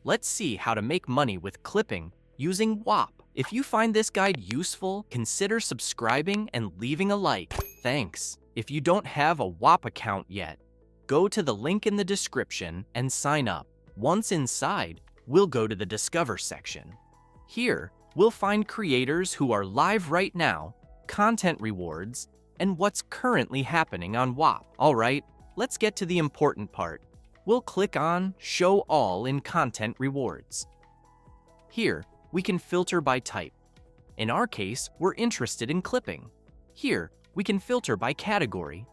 let's see how to make money with clipping using Whop. If you find this guide useful, consider subscribing and leaving a like. Thanks. If you don't have a Whop account yet, go to the link in the description and sign up. Once inside, we'll go to the Discover section. Here, we'll find creators who are live right now, content rewards, and what's currently happening on Whop. Alright, let's get to the important part. We'll click on Show All in Content Rewards. Here, we can filter by type. In our case, we're interested in clipping. Here, we can filter by category.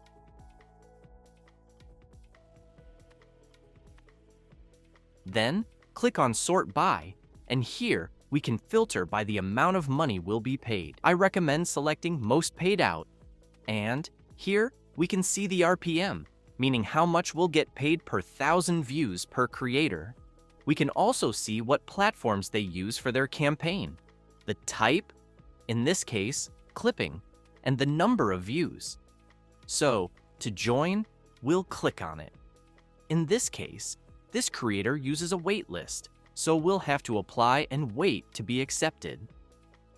Then, click on Sort By, and here, we can filter by the amount of money we'll be paid. I recommend selecting Most Paid Out. And here, we can see the RPM, meaning how much we'll get paid per 1,000 views per creator. We can also see what platforms they use for their campaign, the type, in this case, clipping, and the number of views. So, to join, we'll click on it. In this case, this creator uses a wait list, so we'll have to apply and wait to be accepted.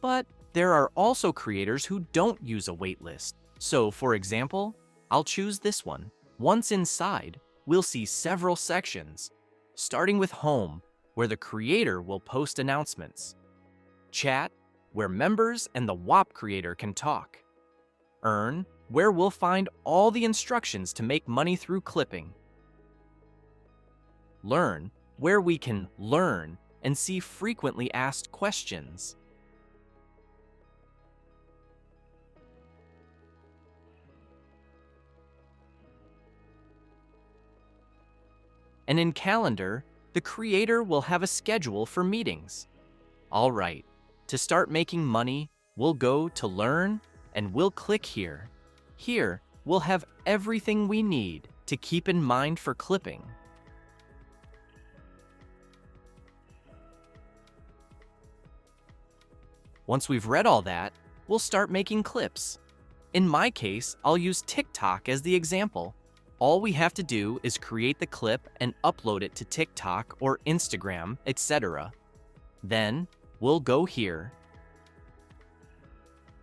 But there are also creators who don't use a wait list. So, for example, I'll choose this one. Once inside, we'll see several sections, starting with Home, where the creator will post announcements. Chat, where members and the Whop creator can talk. Earn, where we'll find all the instructions to make money through clipping. Learn, where we can learn and see frequently asked questions. And in Calendar, the creator will have a schedule for meetings. All right, to start making money, we'll go to Learn and we'll click here. Here, we'll have everything we need to keep in mind for clipping. Once we've read all that, we'll start making clips. In my case, I'll use TikTok as the example. All we have to do is create the clip and upload it to TikTok or Instagram, etc. Then, we'll go here,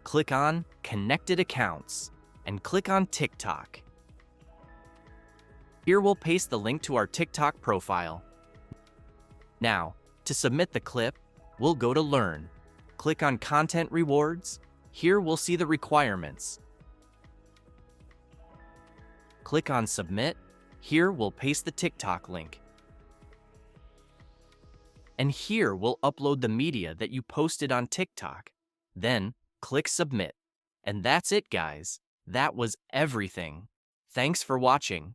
click on Connected Accounts, and click on TikTok. Here we'll paste the link to our TikTok profile. Now, to submit the clip, we'll go to Learn. Click on Content Rewards. Here we'll see the requirements. Click on Submit. Here we'll paste the TikTok link. And here we'll upload the media that you posted on TikTok. Then click Submit. And that's it, guys. That was everything. Thanks for watching.